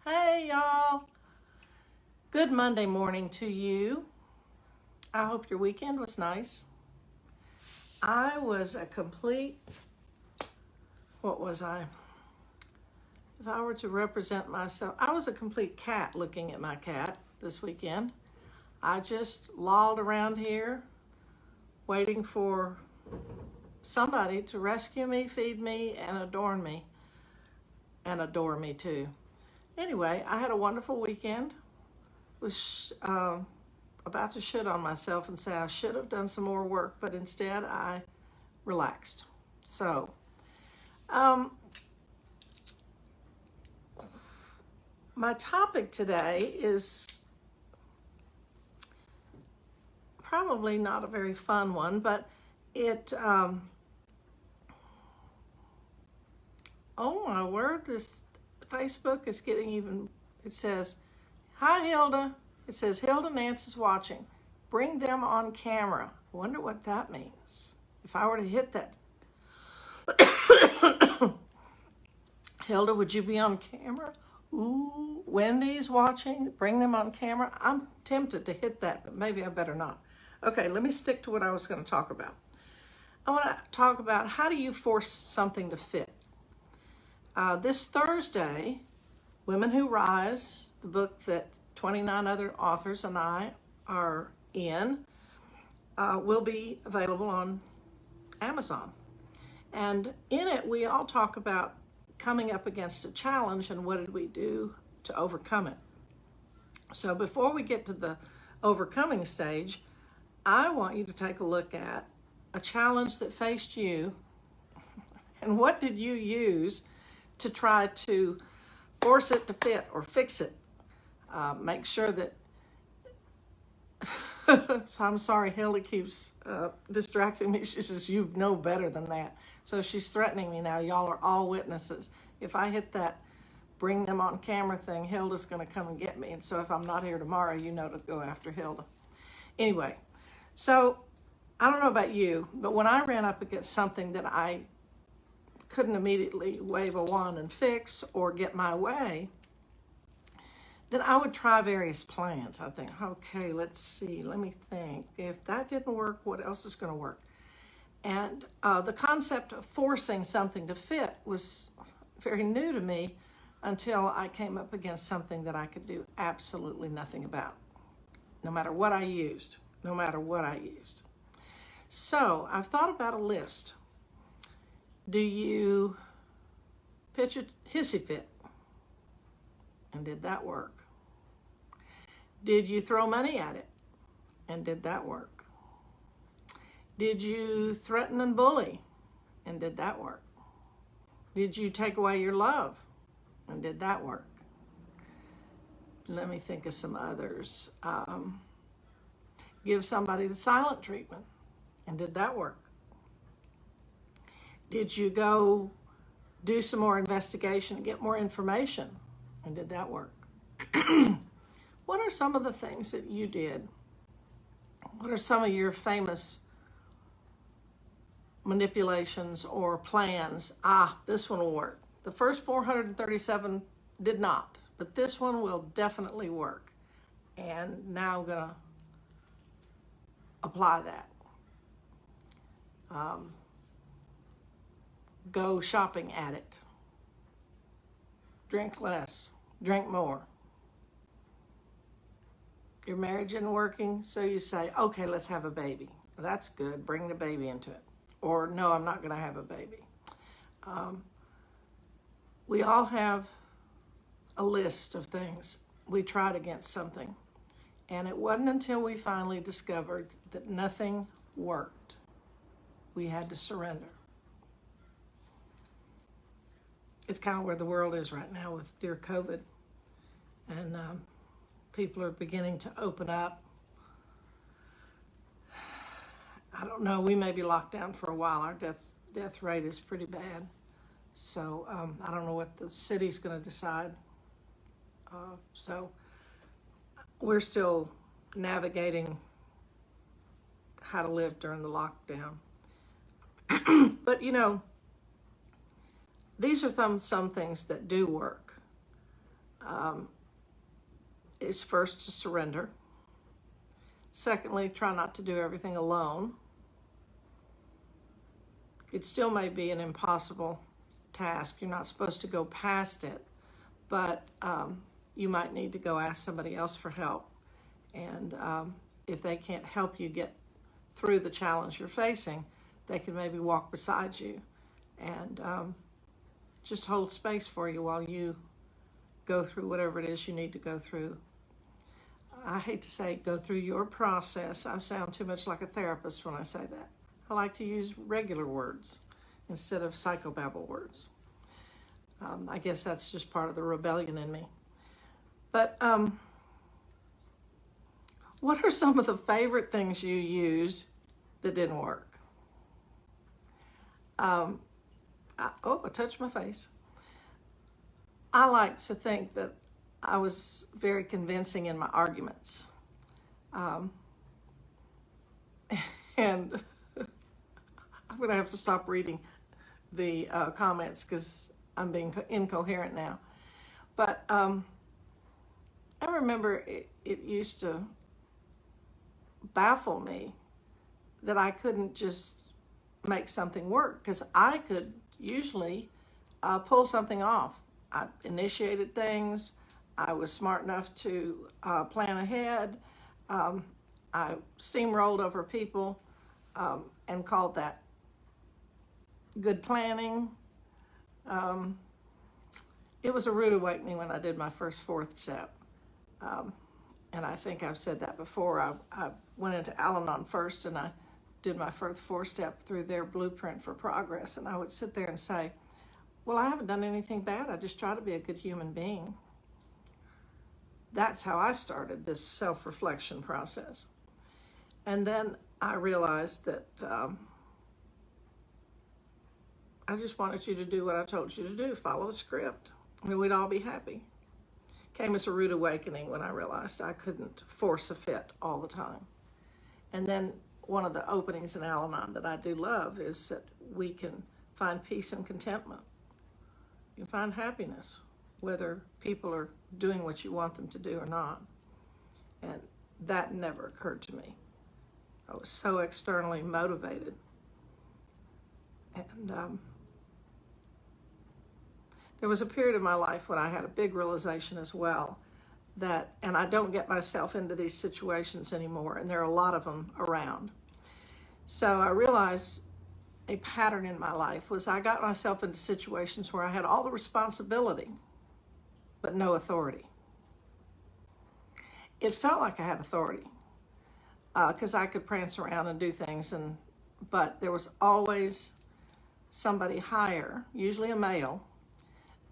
Hey y'all, good Monday morning to you. I hope your weekend was nice. I was a complete, what was I? If I were to represent myself, I was a complete cat looking at my cat this weekend. I just lolled around here waiting for somebody to rescue me, feed me, and adore me too. Anyway, I had a wonderful weekend. Was about to shit on myself and say I should have done some more work, but instead I relaxed. So, my topic today is probably not a very fun one, but oh my word, this Facebook is getting even, it says, "Hi Hilda." It says, "Hilda Nance is watching. Bring them on camera." I wonder what that means. If I were to hit that, Hilda, would you be on camera? Ooh, Wendy's watching. Bring them on camera. I'm tempted to hit that, but maybe I better not. Okay, let me stick to what I was going to talk about. I want to talk about how do you force something to fit. This Thursday, Women Who Rise, the book that 29 other authors and I are in, will be available on Amazon. And in it, we all talk about coming up against a challenge and what did we do to overcome it. So before we get to the overcoming stage, I want you to take a look at a challenge that faced you and what did you use to try to force it to fit or fix it. Make sure that, so I'm sorry, Hilda keeps distracting me. She says, "You know better than that." So she's threatening me now. Y'all are all witnesses. If I hit that bring them on camera thing, Hilda's going to come and get me. And so if I'm not here tomorrow, you know to go after Hilda. Anyway, so I don't know about you, but when I ran up against something that I couldn't immediately wave a wand and fix or get my way, then I would try various plans. I think, okay, let's see, let me think. If that didn't work, what else is going to work? And the concept of forcing something to fit was very new to me until I came up against something that I could do absolutely nothing about, no matter what I used, So I've thought about a list. Do you pitch a hissy fit? And did that work? Did you throw money at it? And did that work? Did you threaten and bully? And did that work? Did you take away your love? And did that work? Let me think of some others. Give somebody the silent treatment. And did that work? Did you go do some more investigation, get more information? And did that work? What are some of the things that you did? What are some of your famous manipulations or plans? This one will work. The first 437 did not, but this one will definitely work. And now I'm going to apply that. Go shopping at it. Drink less, drink more. Your marriage isn't working, so you say, okay, let's have a baby. That's good, bring the baby into it. Or no, I'm not gonna have a baby. We all have a list of things we tried against something. And it wasn't until we finally discovered that nothing worked. We had to surrender. It's kind of where the world is right now with dear COVID. And people are beginning to open up. I don't know, we may be locked down for a while. Our death rate is pretty bad. So I don't know what the city's going to decide. So we're still navigating how to live during the lockdown. But you know, these are some things that do work. is first to surrender. Secondly, try not to do everything alone. It still may be an impossible task. You're not supposed to go past it, but you might need to go ask somebody else for help. And if they can't help you get through the challenge you're facing, they can maybe walk beside you and just hold space for you while you go through whatever it is you need to go through. I hate to say go through your process. I sound too much like a therapist when I say that. I like to use regular words instead of psychobabble words. I guess that's just part of the rebellion in me. But what are some of the favorite things you used that didn't work? I touched my face. I like to think that I was very convincing in my arguments. And I'm going to have to stop reading the comments because I'm being incoherent now. But I remember it used to baffle me that I couldn't just make something work, because I could usually pull something off. I initiated things. I was smart enough to plan ahead. I steamrolled over people and called that good planning. It was a rude awakening when I did my first fourth step. And I think I've said that before. I went into Al-Anon first, and I did my first four-step through their blueprint for progress. And I would sit there and say, well, I haven't done anything bad. I just try to be a good human being. That's how I started this self-reflection process. And then I realized that I just wanted you to do what I told you to do, follow the script. I mean, we'd all be happy. Came as a rude awakening when I realized I couldn't force a fit all the time. And then one of the openings in Al-Anon that I do love is that we can find peace and contentment. You can find happiness, whether people are doing what you want them to do or not. And that never occurred to me. I was so externally motivated. And there was a period of my life when I had a big realization as well that, and I don't get myself into these situations anymore, and there are a lot of them around. So I realized a pattern in my life was I got myself into situations where I had all the responsibility, but no authority. It felt like I had authority because I could prance around and do things, but there was always somebody higher, usually a male,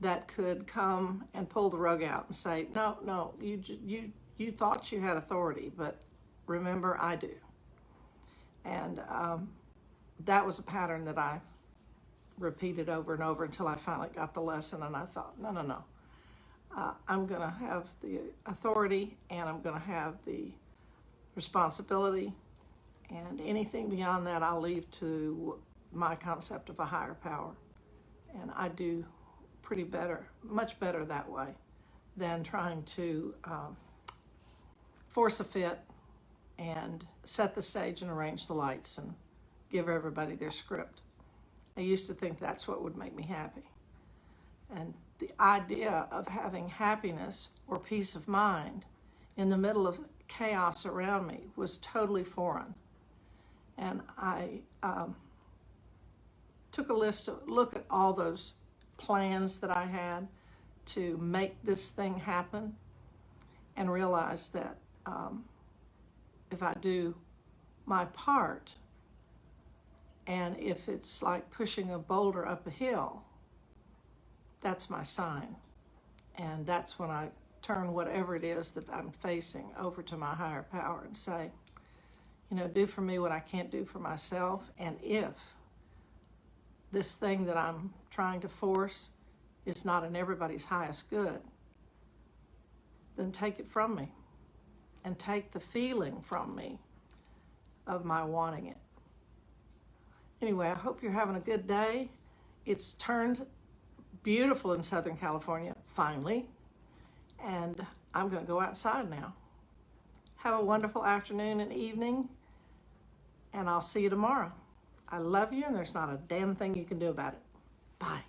that could come and pull the rug out and say, no, you thought you had authority, but remember, I do. And that was a pattern that I repeated over and over until I finally got the lesson, and I thought, no. I'm going to have the authority, and I'm going to have the responsibility, and anything beyond that I'll leave to my concept of a higher power. And I do much better that way than trying to force a fit and set the stage and arrange the lights and give everybody their script. I used to think that's what would make me happy. And the idea of having happiness or peace of mind in the middle of chaos around me was totally foreign. And I took a look at all those plans that I had to make this thing happen, and realized that if I do my part, and if it's like pushing a boulder up a hill, that's my sign. And that's when I turn whatever it is that I'm facing over to my higher power and say, do for me what I can't do for myself. And if this thing that I'm trying to force is not in everybody's highest good, then take it from me and take the feeling from me of my wanting it. Anyway, I hope you're having a good day. It's turned beautiful in Southern California, finally. And I'm going to go outside now. Have a wonderful afternoon and evening, and I'll see you tomorrow. I love you, and there's not a damn thing you can do about it. Bye.